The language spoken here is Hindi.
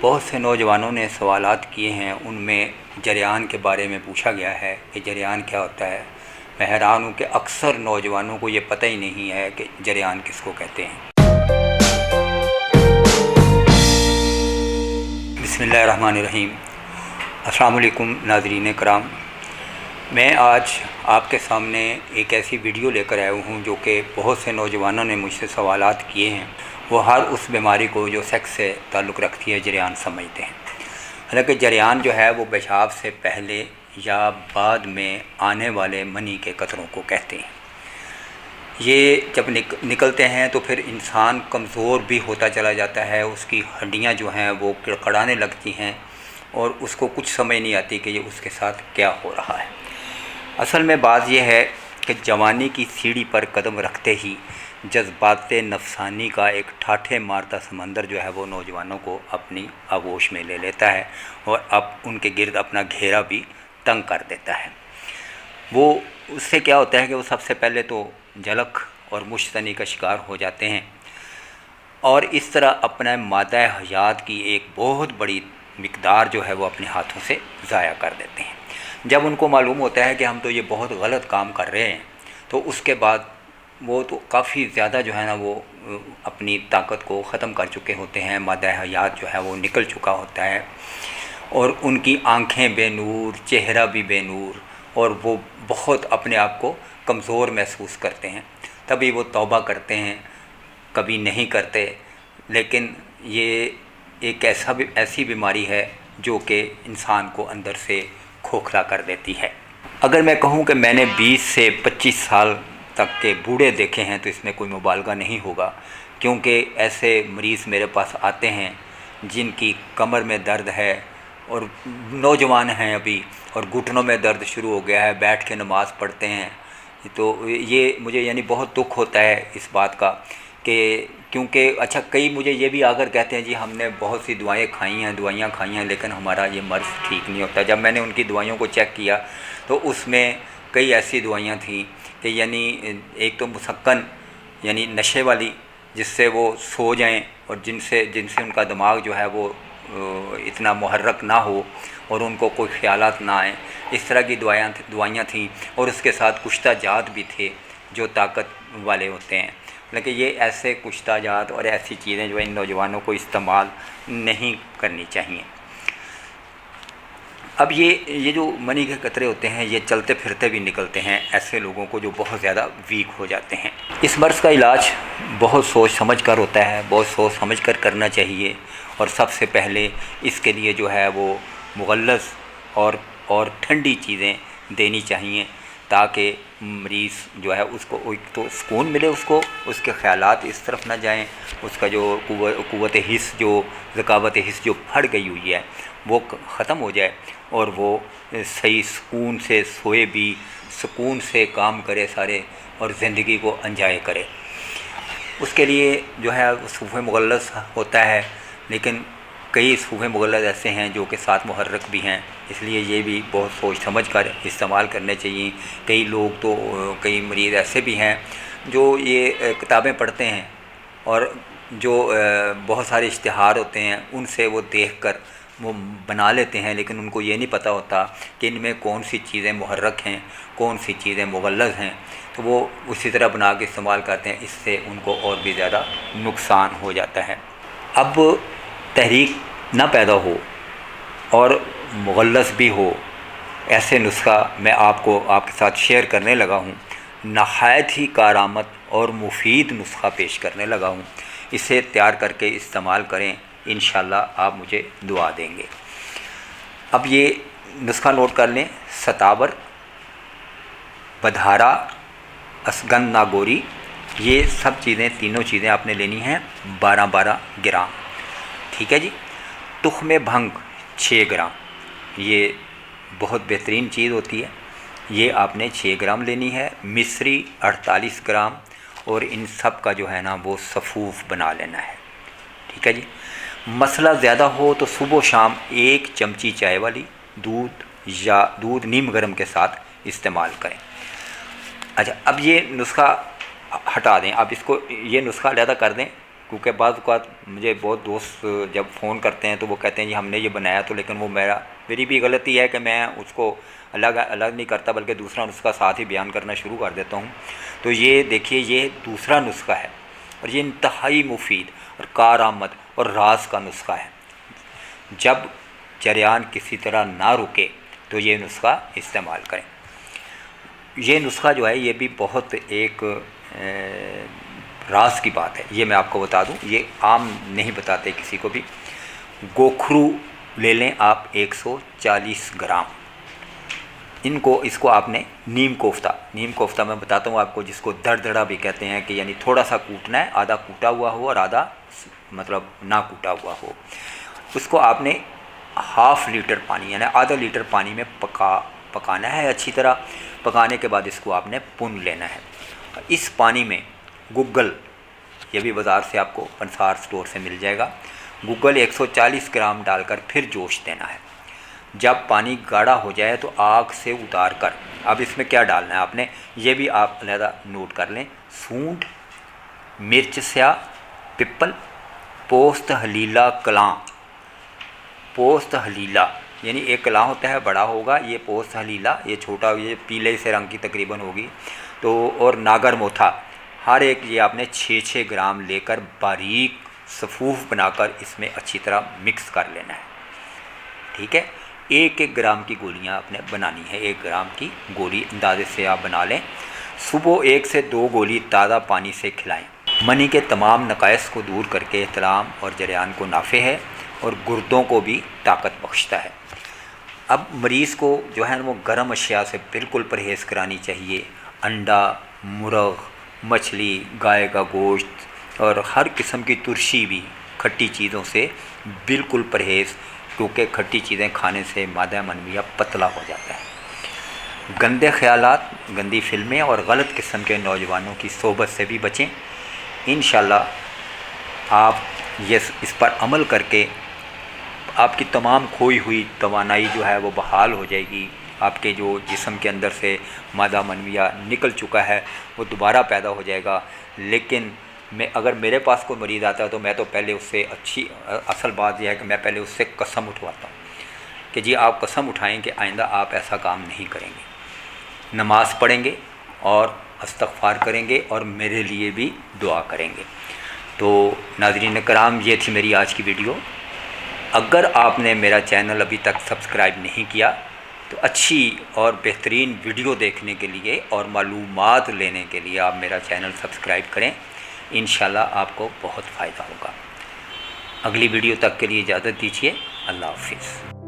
बहुत से नौजवानों ने सवालात किए हैं, उनमें जरियान के बारे में पूछा गया है कि जरियान क्या होता है। मैं हैरान हूँ कि अक्सर नौजवानों को ये पता ही नहीं है कि जरियान किसको कहते हैं। बिस्मिल्लाहिर्रहमानिर्रहीम। अस्सलाम वालेकुम नाज़रीन कराम। मैं आज आपके सामने एक ऐसी वीडियो लेकर आया हूँ जो कि बहुत से नौजवानों ने मुझसे सवालात किए हैं। वो हर उस बीमारी को जो सेक्स से ताल्लुक़ रखती है जरियान समझते हैं। हालांकि जरियान जो है वो पेशाब से पहले या बाद में आने वाले मनी के कतरों को कहते हैं। ये जब निकलते हैं तो फिर इंसान कमज़ोर भी होता चला जाता है, उसकी हड्डियां जो हैं वो किड़खड़ाने लगती हैं और उसको कुछ समझ नहीं आती कि ये उसके साथ क्या हो रहा है। असल में बात यह है कि जवानी की सीढ़ी पर कदम रखते ही जज्बात नफसानी का एक ठाठे मारता समंदर जो है वो नौजवानों को अपनी आगोश में ले लेता है और अब उनके गिर्द अपना घेरा भी तंग कर देता है। वो उससे क्या होता है कि वो सबसे पहले तो झलक और मुश्तनी का शिकार हो जाते हैं और इस तरह अपना मादा हयात की एक बहुत बड़ी मिकदार जो है वो अपने हाथों से ज़ाया कर देते हैं। जब उनको मालूम होता है कि हम तो ये बहुत गलत काम कर रहे हैं, तो उसके बाद वो तो काफ़ी ज़्यादा जो है ना वो अपनी ताकत को ख़त्म कर चुके होते हैं। मादा हयात जो है वो निकल चुका होता है और उनकी आंखें बेनूर, चेहरा भी बेनूर और वो बहुत अपने आप को कमज़ोर महसूस करते हैं। तभी वो तौबा करते हैं, कभी नहीं करते। लेकिन ये एक ऐसी बीमारी है जो कि इंसान को अंदर से खोखला कर देती है। अगर मैं कहूँ कि मैंने 20 से 25 साल तक के बूढ़े देखे हैं तो इसमें कोई मुबालगा नहीं होगा, क्योंकि ऐसे मरीज़ मेरे पास आते हैं जिनकी कमर में दर्द है और नौजवान हैं अभी और घुटनों में दर्द शुरू हो गया है, बैठ के नमाज़ पढ़ते हैं। तो ये मुझे यानी बहुत दुख होता है इस बात का कि क्योंकि अच्छा कई मुझे ये भी आकर कहते हैं जी हमने बहुत सी दवाइयाँ खाई हैं लेकिन हमारा ये मर्ज़ ठीक नहीं होता। जब मैंने उनकी दवाइयों को चेक किया तो उसमें कई ऐसी दवाइयाँ थीं कि यानी एक तो मुसक्कन यानी नशे वाली, जिससे वो सो जाएं और जिनसे उनका दिमाग जो है वो इतना मुहर्रक ना हो और उनको कोई ख्यालात ना आए, इस तरह की दवाइयाँ थीं। और उसके साथ कुश्ता जात भी थे जो ताकत वाले होते हैं। लेकिन ये ऐसे कुश्ता जात और ऐसी चीज़ें जो इन नौजवानों को इस्तेमाल नहीं करनी चाहिए। अब ये जो मनी के कतरे होते हैं ये चलते फिरते भी निकलते हैं ऐसे लोगों को जो बहुत ज़्यादा वीक हो जाते हैं। इस मर्ज़ का इलाज बहुत सोच समझ कर होता है, बहुत सोच समझ कर करना चाहिए। और सबसे पहले इसके लिए जो है वो मुग़ल्लज़ और ठंडी चीज़ें देनी चाहिए ताकि मरीज़ जो है उसको एक तो सुकून मिले, उसके ख़यालात इस तरफ ना जाएं, उसका जो क़ुव्वत हिस्स जो ज़कावत हिस्स जो फट गई हुई है वो ख़त्म हो जाए और वो सही सुकून से सोए भी, सुकून से काम करे सारे और ज़िंदगी को एंजॉय करे। उसके लिए जो है सूफ़े मुग़ल्लज़ होता है, लेकिन कई सूफ़े मुग़ल्लज़ ऐसे हैं जो कि साथ मुहर्रक भी हैं, इसलिए ये भी बहुत सोच समझ कर इस्तेमाल करने चाहिए। कई मरीज़ ऐसे भी हैं जो ये किताबें पढ़ते हैं और जो बहुत सारे इश्तिहार होते हैं उनसे वो देख कर वो बना लेते हैं, लेकिन उनको ये नहीं पता होता कि इनमें कौन सी चीज़ें मुहर्रक हैं, कौन सी चीज़ें मुग़ल्लज़ हैं। तो वो उसी तरह बना के इस्तेमाल करते हैं, इससे उनको और भी ज़्यादा नुकसान हो जाता है। अब तहरीक ना पैदा हो और मुग़ल्लज़ भी हो, ऐसे नुस्खा मैं आपके साथ शेयर करने लगा हूँ। नहायत ही कारआमद और मुफीद नुस्खा पेश करने लगा हूँ। इसे तैयार करके इस्तेमाल करें, इंशाअल्लाह आप मुझे दुआ देंगे। अब ये नुस्खा नोट कर लें। सतावर, बधारा, असगन नागोरी, ये सब चीज़ें, तीनों चीज़ें आपने लेनी हैं 12-12 ग्राम। ठीक है जी। तुख़्म भंग 6 ग्राम, ये बहुत बेहतरीन चीज़ होती है, ये आपने 6 ग्राम लेनी है। मिश्री 48 ग्राम और इन सब का जो है ना वो सफ़ूफ़ बना लेना है। ठीक है जी। मसला ज़्यादा हो तो सुबह शाम 1 चमची चाय वाली दूध नीम गर्म के साथ इस्तेमाल करें। अच्छा, अब ये नुस्खा हटा दें, अब इसको ये नुस्खा अलहदा कर दें क्योंकि बाद मुझे बहुत दोस्त जब फ़ोन करते हैं तो वो कहते हैं जी हमने ये बनाया, तो लेकिन वो मेरी भी गलती है कि मैं उसको अलग अलग नहीं करता, बल्कि दूसरा नुस्खा साथ ही बयान करना शुरू कर देता हूँ। तो ये देखिए, ये दूसरा नुस्खा है और ये इंतहाई मुफीद और कारआमद और राज का नुस्खा है। जब जरियान किसी तरह ना रुके तो ये नुस्खा इस्तेमाल करें। ये नुस्खा जो है ये भी बहुत एक राज की बात है, ये मैं आपको बता दूं, ये आम नहीं बताते किसी को भी। गोखरू ले लें आप 140 ग्राम। इसको आपने नीम कोफ्ता मैं बताता हूँ आपको, जिसको दरदड़ा भी कहते हैं, कि यानी थोड़ा सा कूटना है, आधा कूटा हुआ हो और आधा मतलब ना कूटा हुआ हो। उसको आपने ½ लीटर पानी यानी आधा लीटर पानी में पकाना है। अच्छी तरह पकाने के बाद इसको आपने भून लेना है। इस पानी में गुग्गल, ये भी बाज़ार से आपको पंसार स्टोर से मिल जाएगा, गुग्गल 140 ग्राम डालकर फिर जोश देना है। जब पानी गाढ़ा हो जाए तो आग से उतार कर अब इसमें क्या डालना है आपने, ये भी आप अलहदा नोट कर लें। सूंठ, मिर्च स्या, पिपल, पोस्त हलीला कलां। पोस्त हलीला यानी एक कलां होता है, बड़ा होगा, ये पोस्त हलीला, ये छोटा, ये पीले से रंग की तकरीबन होगी। तो और नागर मोथा, हर एक ये आपने 6-6 ग्राम लेकर बारीक सफ़ूफ बनाकर इसमें अच्छी तरह मिक्स कर लेना है। ठीक है, 1-1 ग्राम की गोलियां आपने बनानी है, 1 ग्राम की गोली अंदाजे से आप बना लें। सुबह 1 से 2 गोली ताज़ा पानी से खिलाएं। मनी के तमाम नकाइस को दूर करके एहतलाम और जरियान को नाफे है और गुर्दों को भी ताकत बख्शता है। अब मरीज़ को जो है वो गर्म अशिया से बिल्कुल परहेज़ करानी चाहिए। अंडा, मुर्ग, मछली, गाय का गोश्त और हर किस्म की तुरशी भी, खट्टी चीज़ों से बिल्कुल परहेज़, क्योंकि खट्टी चीज़ें खाने से मादा मनविया पतला हो जाता है। गंदे ख्यालात, गंदी फिल्में और गलत किस्म के नौजवानों की सोबत से भी बचें। इंशाल्लाह आप इस पर अमल करके आपकी तमाम खोई हुई तवानाई जो है वो बहाल हो जाएगी। आपके जो जिस्म के अंदर से मादा मनविया निकल चुका है वो दोबारा पैदा हो जाएगा। लेकिन अगर मेरे पास कोई मरीज़ आता है तो मैं तो पहले उससे असल बात यह है कि मैं पहले उससे कसम उठवाता हूँ कि जी आप कसम उठाएं कि आइंदा आप ऐसा काम नहीं करेंगे, नमाज़ पढ़ेंगे और इस्तग़फ़ार करेंगे और मेरे लिए भी दुआ करेंगे। तो नाज़रीन कराम, ये थी मेरी आज की वीडियो। अगर आपने मेरा चैनल अभी तक सब्सक्राइब नहीं किया तो अच्छी और बेहतरीन वीडियो देखने के लिए और मालूमात लेने के लिए आप मेरा चैनल सब्सक्राइब करें। इंशाल्लाह आपको बहुत फ़ायदा होगा। अगली वीडियो तक के लिए इजाज़त दीजिए। अल्लाह हाफ़िज़।